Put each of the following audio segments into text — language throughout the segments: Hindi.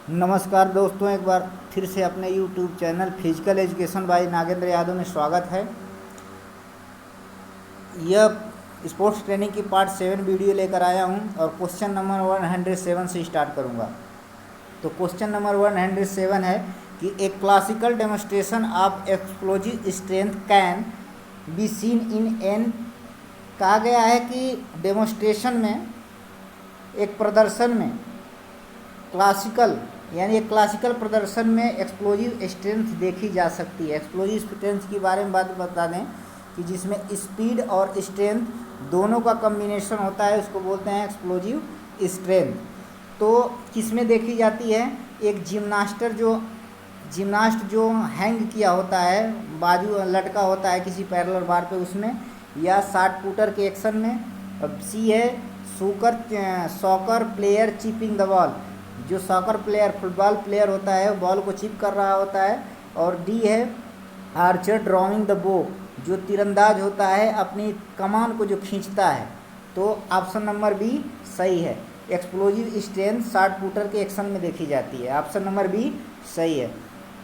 नमस्कार दोस्तों, एक बार फिर से अपने YouTube channel physical education by Nagendra Yadav में स्वागत है। यह स्पोर्ट्स ट्रेनिंग की पार्ट 7 वीडियो लेकर आया हूं और क्वेश्चन नंबर 107 से स्टार्ट करूंगा। तो क्वेश्चन नंबर 107 है कि एक classical demonstration of explosive strength can be seen in an. कहा गया है कि डेमोस्ट्रेशन में, एक प्रदर्शन में, क्लासिकल यानी एक क्लासिकल प्रदर्शन में एक्सप्लोजिव स्ट्रेंथ देखी जा सकती है। एक्सप्लोजिव स्ट्रेंथ के बारे में बात बता दें कि जिसमें स्पीड और स्ट्रेंथ दोनों का कम्बिनेशन होता है, उसको बोलते हैं एक्सप्लोजिव स्ट्रेंथ। तो किसमें देखी जाती है? एक जिम्नास्ट जो हैंग किया होता है, बाजू लटका होता है किसी पैरेलल बार पे, उसमें, या शॉट पुटर के एक्शन में। अब सी है soccer player chipping the ball, जो सॉकर प्लेयर, फुटबॉल प्लेयर होता है, बॉल को चिप कर रहा होता है। और डी है आर्चर ड्रॉइंग द बो, जो तीरंदाज होता है अपनी कमान को जो खींचता है। तो ऑप्शन नंबर बी सही है। एक्सप्लोजिव स्ट्रेंथ शॉट पुटर के एक्शन में देखी जाती है। ऑप्शन नंबर बी सही है।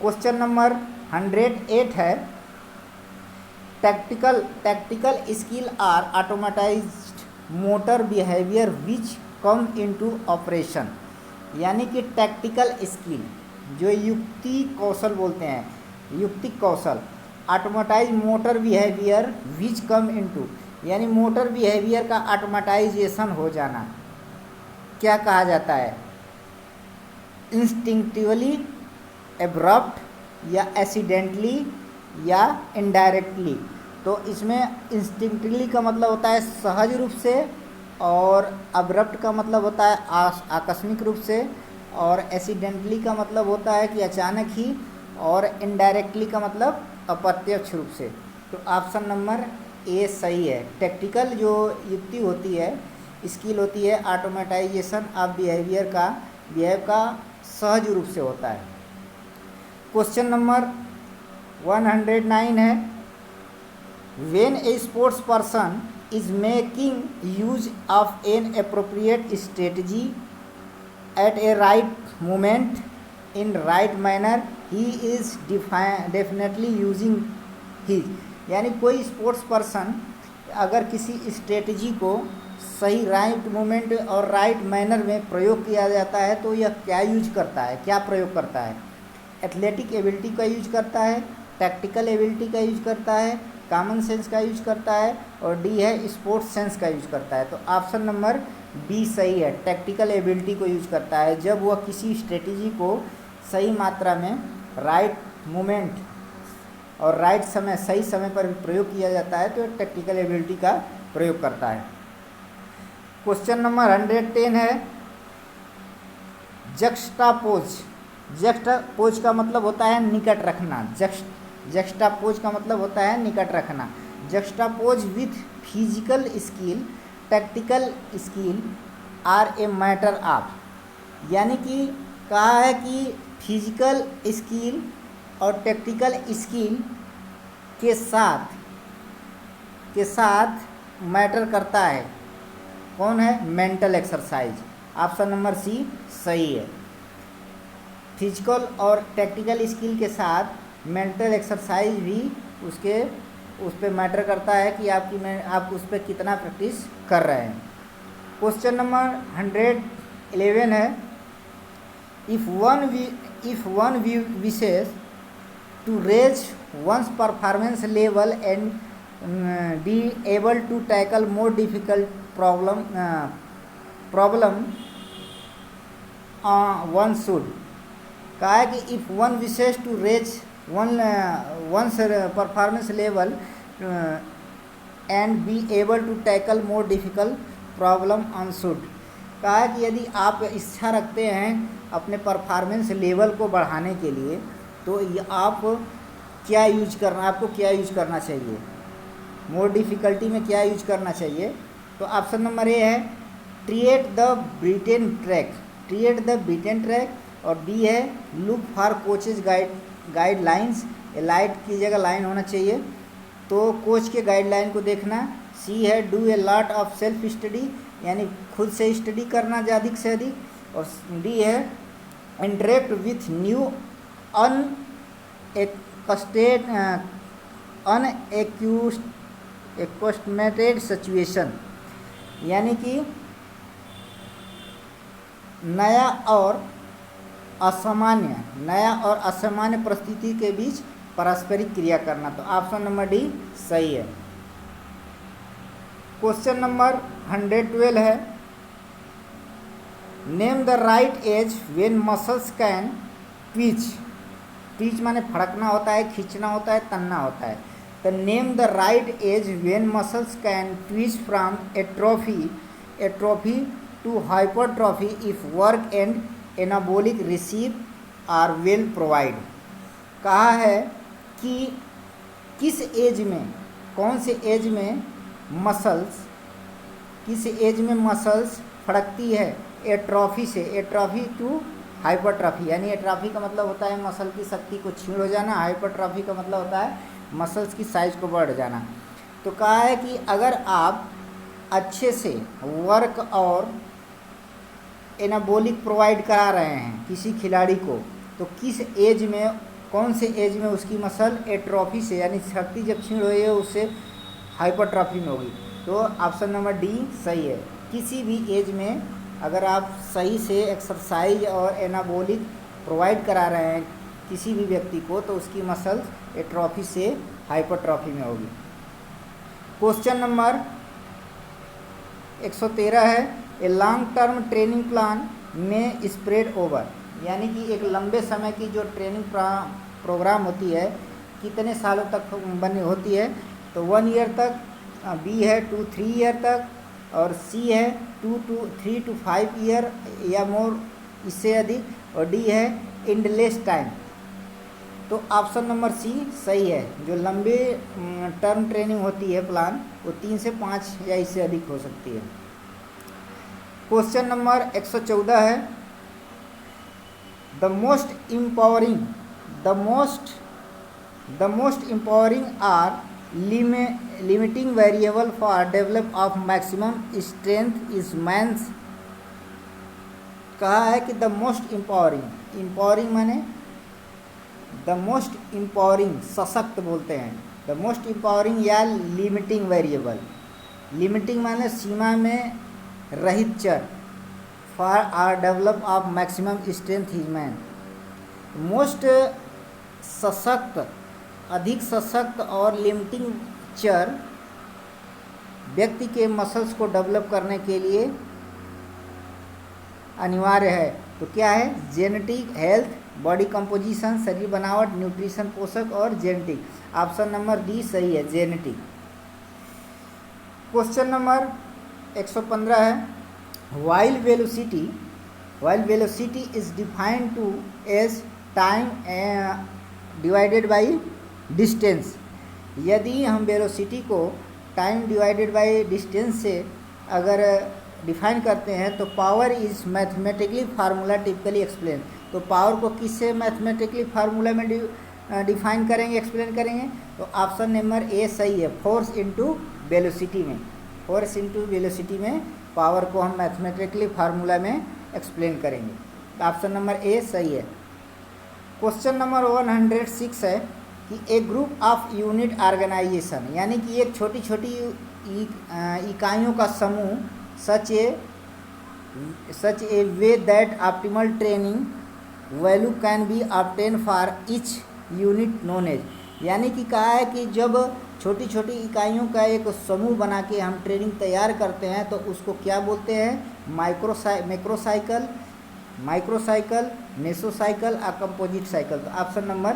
क्वेश्चन नंबर 108 है tactical skill are automatized motor behaviour which come into operation. यानी कि टैक्टिकल स्किल, जो युक्ति कौशल बोलते हैं, युक्तिक कौशल, automatize motor behaviour which come into, यानी मोटर बिहेवियर का ऑटोमेटाइजेशन हो जाना, क्या कहा जाता है? इंस्टिंक्टिवली, एब्रप्ट, या एक्सीडेंटली, या इनडायरेक्टली। तो इसमें इंस्टिंक्टिवली का मतलब होता है सहज रूप से, और अब्रप्ट का मतलब होता है आकस्मिक रूप से, और एक्सीडेंटली का मतलब होता है कि अचानक ही, और इनडायरेक्टली का मतलब अप्रत्यक्ष रूप से। तो ऑप्शन नंबर ए सही है। टैक्टिकल जो युक्ति होती है, स्किल होती है, ऑटोमेटाइजेशन ऑफ बिहेवियर का सहज रूप से होता है। क्वेश्चन नंबर 109 है when A sports person is making use of an appropriate strategy at a right moment in right manner he is definitely using his। यानी कोई स्पोर्ट्स पर्सन अगर किसी स्ट्रेटजी को सही राइट मोमेंट और राइट मैनर में प्रयोग किया जाता है तो यह क्या यूज करता है, क्या प्रयोग करता है? एथलेटिक एबिलिटी का यूज करता है, टैक्टिकल एबिलिटी का यूज करता है, कॉमन सेंस का यूज करता है, और डी है स्पोर्ट्स सेंस का यूज करता है। तो ऑप्शन नंबर बी सही है। टैक्टिकल एबिलिटी को यूज करता है जब वह किसी स्ट्रेटजी को सही मात्रा में, राइट मोमेंट और राइट समय, सही समय पर प्रयोग किया जाता है, तो टैक्टिकल एबिलिटी का प्रयोग करता है। क्वेश्चन नंबर 110 है जक्स्टापोज। जक्स्टापोज का मतलब होता है निकट रखना। जक्स्टापोज का मतलब होता है निकट रखना। Juxtapose with physical skill, tactical skill are a matter of. यानी कि कहा है कि फिजिकल स्किल और टैक्टिकल स्किल के साथ मैटर करता है। कौन है? Mental exercise. Option number C सही है। फिजिकल और टैक्टिकल स्किल के साथ मेंटल एक्सरसाइज भी उस पर मैटर करता है कि आप उस पर कितना प्रैक्टिस कर रहे हैं। क्वेश्चन नंबर 111 है if one wishes to raise one's performance level and be able to tackle more difficult problem one should. कहा है कि if one wishes to raise one's performance level and be able to tackle more difficult problem on should। कहा है कि यदि आप इच्छा रखते हैं अपने परफॉर्मेंस लेवल को बढ़ाने के लिए, तो आपको क्या यूज करना चाहिए, मोर डिफ़िकल्टी में क्या यूज करना चाहिए? तो ऑप्शन नंबर ए है ट्रिएट द बीटेन ट्रैक, और डी है look for coaches guidelines. Light की जगह लाइन होना चाहिए, तो कोच के गाइडलाइन को देखना। सी है do a lot of self study, यानी खुद से स्टडी करना अधिक से अधिक। और डी है interact with new unaccused situation, यानी कि नया और असामान्य परिस्थिति के बीच पारस्परिक क्रिया करना। तो ऑप्शन नंबर डी सही है। क्वेश्चन नंबर 112 है, name the right age when muscles can twitch माने फड़कना होता है, खींचना होता है, तनना होता है। तो name the right age when muscles can twitch from atrophy to hypertrophy if work and anabolic receive are well provide. कहा है कि किस एज में, कौन से एज में मसल्स फड़कती है एट्रॉफी से, एट्रॉफी टू हाइपरट्रॉफी, यानी एट्रॉफी का मतलब होता है मसल की शक्ति को छीण हो जाना, हाइपरट्रॉफी का मतलब होता है मसल्स की साइज को बढ़ जाना। तो कहा है कि अगर आप अच्छे से वर्क और एनाबोलिक प्रोवाइड करा रहे हैं किसी खिलाड़ी को, तो किस एज में, कौन से एज में उसकी मसल एट्रॉफी से, यानी शक्ति जब छीण हुई है उससे हाइपरट्रॉफी में होगी। तो ऑप्शन नंबर डी सही है। किसी भी एज में अगर आप सही से एक्सरसाइज और एनाबोलिक प्रोवाइड करा रहे हैं किसी भी व्यक्ति को, तो उसकी मसल्स एट्रॉफी से हाइपरट्रॉफी में होगी। क्वेश्चन नंबर 113 है, a long term training plan में स्प्रेड ओवर, यानी कि एक लंबे समय की जो ट्रेनिंग प्रोग्राम होती है कितने सालों तक बनी होती है। तो 1 ईयर तक, बी है 2-3 ईयर तक, और सी है 3 to 5 ईयर या मोर, इससे अधिक, और डी है एंडलेस टाइम। तो ऑप्शन नंबर सी सही है। जो लंबे टर्म ट्रेनिंग होती है प्लान, वो 3 से 5 या इससे अधिक हो सकती है। क्वेश्चन नंबर 114 है, the most empowering or limiting variable for develop of maximum strength is man's। कहा है कि द मोस्ट इम्पावरिंग माने द मोस्ट इम्पावरिंग, सशक्त बोलते हैं, द मोस्ट इम्पावरिंग या लिमिटिंग वेरिएबल, लिमिटिंग माने सीमा में रहित चर, for or develop of maximum strength is man. Most सशक्त, अधिक सशक्त और लिमिटिंग चर व्यक्ति के मसल्स को डेवलप करने के लिए अनिवार्य है। तो क्या है? जेनेटिक, हेल्थ, बॉडी कंपोजिशन, शरीर बनावट, न्यूट्रिशन, पोषक और जेनेटिक। ऑप्शन नंबर डी सही है, जेनेटिक। क्वेश्चन नंबर 115 है, while velocity is defined to as time divided by distance. यदि हम वेलोसिटी को टाइम डिवाइडेड बाई डिस्टेंस से अगर डिफाइन करते हैं तो power is mathematically formula typically explain. तो पावर को किससे मैथमेटिकली फार्मूला में डिफाइन करेंगे, एक्सप्लेन करेंगे? तो ऑप्शन नंबर ए सही है, फोर्स इनटू वेलोसिटी में, फोर्स इनटू वेलोसिटी में पावर को हम मैथमेटिकली फार्मूला में एक्सप्लेन करेंगे। ऑप्शन नंबर ए सही है। क्वेश्चन नंबर 106 है कि ए ग्रुप ऑफ यूनिट ऑर्गेनाइजेशन, यानी कि एक छोटी छोटी इकाइयों का समूह, सच ए way that optimal training value can be obtain for each unit known as. यानी कि कहा है कि जब छोटी छोटी इकाइयों का एक समूह बना के हम ट्रेनिंग तैयार करते हैं तो उसको क्या बोलते हैं? माइक्रोसाइकिल, मेसोसाइकिल और कंपोजिट साइकिल। तो ऑप्शन नंबर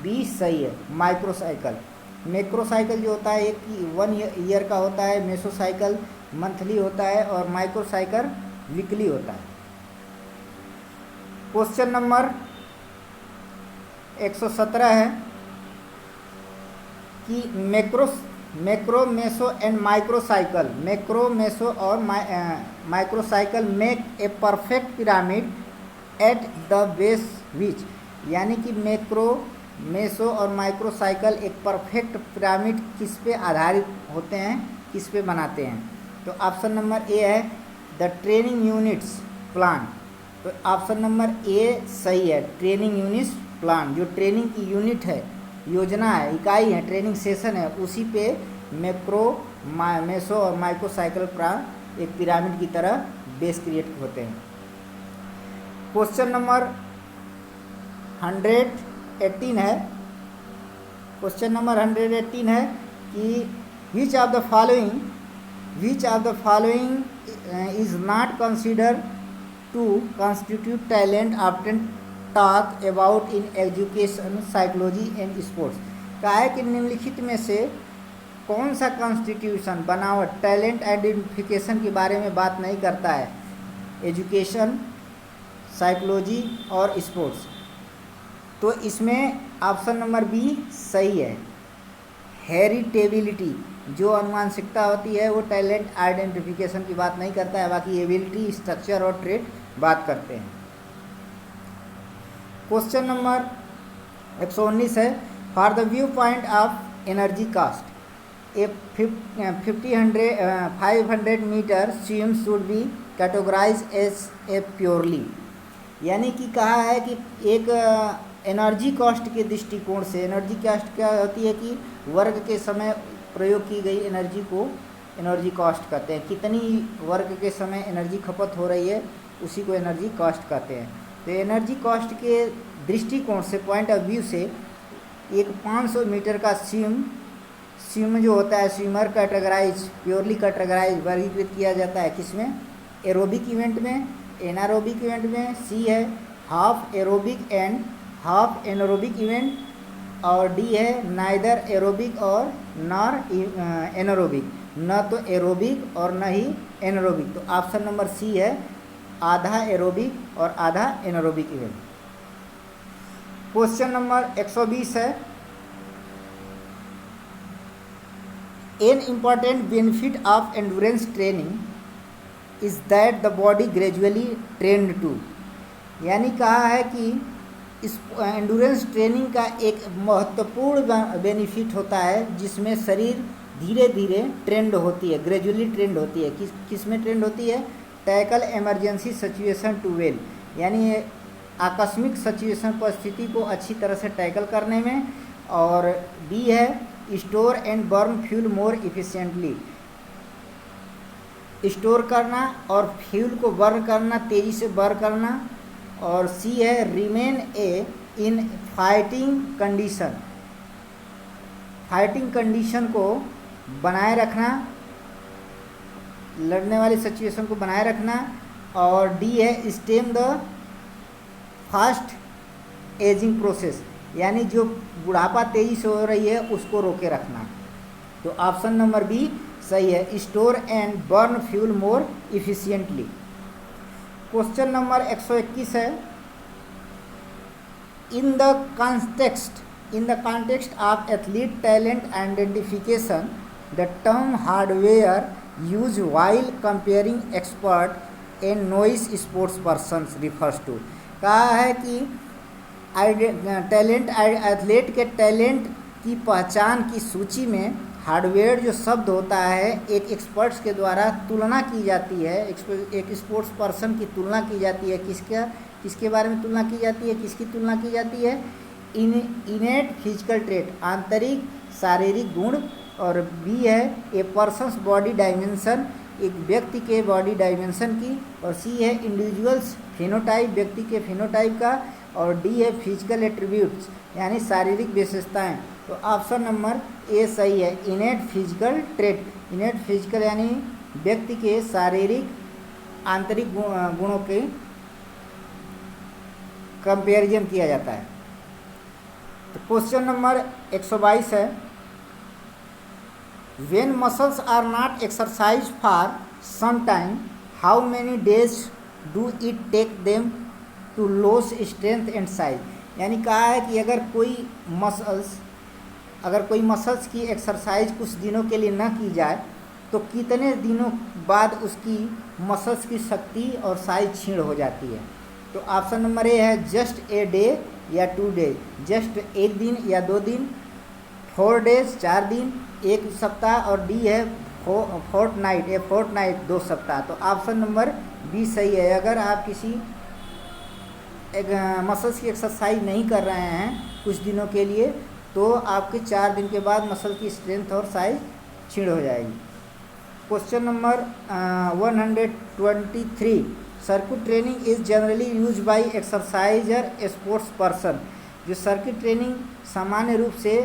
बी सही है, माइक्रोसाइकिल। मैक्रोसाइकिल जो होता है 1 ईयर का होता है, मेसोसाइकिल मंथली होता है और माइक्रोसाइकिल वीकली होता है। क्वेश्चन नंबर 117 है कि macro, meso and microcycle, macro, meso और microcycle make a perfect pyramid at the base which. यानी कि मैक्रो, मेसो और माइक्रोसाइकिल एक परफेक्ट पिरामिड किस पे आधारित होते हैं, किस पे बनाते हैं? तो ऑप्शन नंबर ए है, द ट्रेनिंग यूनिट्स प्लान। तो ऑप्शन नंबर ए सही है। ट्रेनिंग यूनिट प्लान, जो ट्रेनिंग की यूनिट है, योजना है, इकाई है, ट्रेनिंग सेशन है, उसी पे मैक्रो मेसो और माइक्रो साइकिल प्लान एक पिरामिड की तरह बेस क्रिएट होते हैं। क्वेश्चन नंबर 118 है। क्वेश्चन नंबर 118 है कि which of the following is not consider to constitute talent often talk about in education, psychology and sports. कहा है कि निम्नलिखित में से कौन सा कॉन्स्टिट्यूशन, बनावट, टैलेंट आइडेंटिफिकेशन के बारे में बात नहीं करता है, एजुकेशन, साइकोलॉजी और स्पोर्ट्स। तो इसमें ऑप्शन नंबर बी सही है। हेरिटेबिलिटी, जो अनुवांशिकता होती है, वो टैलेंट आइडेंटिफिकेशन की बात नहीं करता है, बाकी एबिलिटी, स्ट्रक्चर और ट्रेट बात करते हैं। क्वेश्चन नंबर 119 है। For the view point of energy cost, a 500 metre swim should be categorise as a purely, यानी कि कहा है कि एक एनर्जी कॉस्ट के दृष्टिकोण से, एनर्जी कॉस्ट क्या होती है कि वर्ग के समय प्रयोग की गई एनर्जी को एनर्जी कॉस्ट कहते हैं। कितनी वर्ग के समय एनर्जी खपत हो रही है, उसी को एनर्जी कॉस्ट कहते हैं। तो एनर्जी कॉस्ट के दृष्टिकोण से, पॉइंट ऑफ व्यू से, एक 500 मीटर का स्विम जो होता है, स्विमर कैटेगराइज, प्योरली कैटेगराइज, वर्गीकृत किया जाता है किसमें, एरोबिक इवेंट में, एनारोबिक इवेंट में, सी है half aerobic and half anaerobic event, और डी है नाइदर एरोबिक और नॉर एनारोबिक, न तो एरोबिक और न ही एनारोबिक। तो ऑप्शन नंबर सी है, आधा एरोबिक और आधा एनारोबिक इवेंट। क्वेश्चन नंबर 120 है। An important benefit of endurance training is that the body gradually trained to, यानी कहा है कि इस एंडुरेंस ट्रेनिंग का एक महत्वपूर्ण बेनिफिट होता है जिसमें शरीर धीरे धीरे ट्रेंड होती है, ग्रेजुअली ट्रेंड होती है। किस में ट्रेंड होती है, tackle emergency situation too well, यानी आकस्मिक सिचुएशन परिस्थिति को अच्छी तरह से टैकल करने में। और बी है store and burn fuel more efficiently, store करना और फ्यूल को बर्न करना, तेज़ी से बर्न करना। और सी है remain in fighting condition, fighting condition को बनाए रखना, लड़ने वाली सिचुएशन को बनाए रखना। और डी है stem the fast ageing process, यानी जो बुढ़ापा तेजी से हो रही है उसको रोके रखना। तो ऑप्शन नंबर बी सही है, store and burn fuel more efficiently. Question number 121 है। In the context of athlete talent identification, the term hardware use while comparing expert and novice sports person refers to. कहा है कि एथलीट के टैलेंट की पहचान की सूची में हार्डवेयर जो शब्द होता है, एक एक्सपर्ट्स के द्वारा तुलना की जाती है, एक स्पोर्ट्स पर्सन की तुलना की जाती है। किसके बारे में तुलना की जाती है, किसकी तुलना की जाती है, इनेट फिजिकल ट्रेट, आंतरिक शारीरिक गुण। और बी है ए पर्सन्स बॉडी डायमेंशन, एक व्यक्ति के बॉडी डायमेंशन की। और सी है इंडिविजुअल्स फिनोटाइप, व्यक्ति के फिनोटाइप का। और डी है फिजिकल एट्रीब्यूट्स, यानी शारीरिक विशेषताएं। तो ऑप्शन नंबर ए सही है, इनेट फिजिकल ट्रेट। इनेट फिजिकल यानी व्यक्ति के शारीरिक आंतरिक गुणों के कंपैरिजन किया जाता है। तो क्वेश्चन नंबर 122 है। When muscles are not exercised for some time, how many days do it take them to lose strength and size? यानी कहा है कि अगर कोई मसल्स की एक्सरसाइज कुछ दिनों के लिए ना की जाए तो कितने दिनों बाद उसकी मसल्स की शक्ति और साइज क्षीण हो जाती है। तो ऑप्शन नंबर ए है जस्ट ए डे या 2 डेज, जस्ट 1 दिन या 2 दिन, 4 डेज 4 दिन, 1 सप्ताह। और डी है फोर्टनाइट, 2 सप्ताह। तो ऑप्शन नंबर बी सही है। अगर आप किसी मसल्स की एक्सरसाइज नहीं कर रहे हैं कुछ दिनों के लिए, तो आपके 4 दिन के बाद मसल की स्ट्रेंथ और साइज क्षीण हो जाएगी। Question number 123, circuit training is generally use by exerciser sports person. जो सर्किट ट्रेनिंग सामान्य रूप से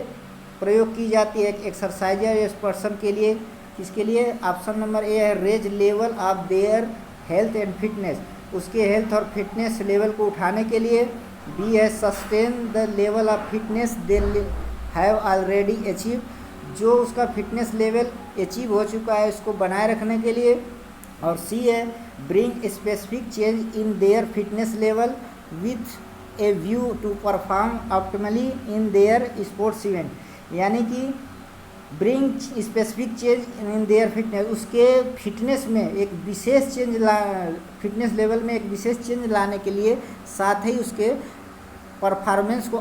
प्रयोग की जाती है एक्सरसाइजर या पर्सन के लिए, किसके लिए? ऑप्शन नंबर ए है raise level of their health and fitness, उसके हेल्थ और फिटनेस लेवल को उठाने के लिए। बी है sustain the level of fitness they have already achieve, जो उसका फिटनेस लेवल अचीव हो चुका है उसको बनाए रखने के लिए। और सी है bring specific change in their fitness level with a view to perform optimally in their sports event, यानी कि bring specific change in their fitness, उसके फिटनेस में एक विशेष चेंज फिटनेस लेवल में एक विशेष चेंज लाने के लिए, साथ ही उसके परफॉर्मेंस को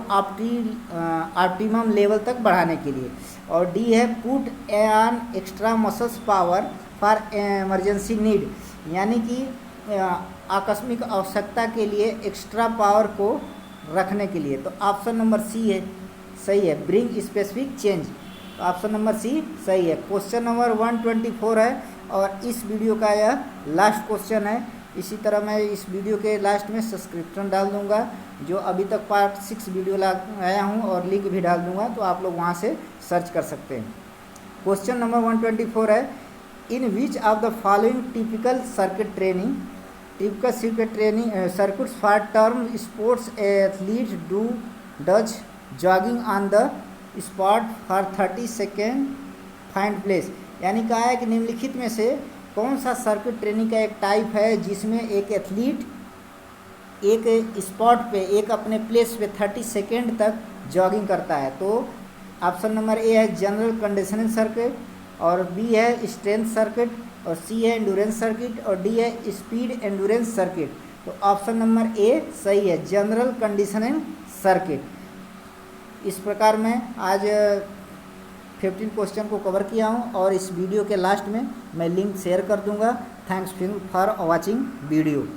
ऑप्टिमम लेवल तक बढ़ाने के लिए। और डी है put an extra muscles power for emergency need, यानी कि आकस्मिक आवश्यकता के लिए एक्स्ट्रा पावर को रखने के लिए। तो ऑप्शन नंबर सी है सही है, ब्रिंग स्पेसिफिक चेंज। तो ऑप्शन नंबर सी सही है। क्वेश्चन नंबर 124 है और इस वीडियो का यह लास्ट क्वेश्चन है। इसी तरह मैं इस वीडियो के लास्ट में सब्सक्रिप्शन डाल दूंगा, जो अभी तक पार्ट 6 वीडियो लाया हूं, और लिंक भी डाल दूंगा, तो आप लोग वहां से सर्च कर सकते हैं। क्वेश्चन नंबर 124 है, in which of the following typical circuit training circuits for term sports athletes does jogging on the spot for 30 second find place, यानी कहा है कि निम्नलिखित में से कौन सा सर्किट ट्रेनिंग का एक टाइप है जिसमें एक एथलीट एक स्पॉट पे, एक अपने प्लेस पे 30 सेकेंड तक जॉगिंग करता है। तो ऑप्शन नंबर ए है जनरल कंडीशनिंग सर्किट, और बी है स्ट्रेंथ सर्किट, और सी है एंडुरेंस सर्किट, और डी है स्पीड एंडुरेंस सर्किट। तो ऑप्शन नंबर ए सही है, जनरल कंडीशनिंग सर्किट। इस प्रकार मैं आज 15 क्वेश्चन को कवर किया हूँ, और इस वीडियो के लास्ट में मैं लिंक शेयर कर दूंगा। Thanks for watching video.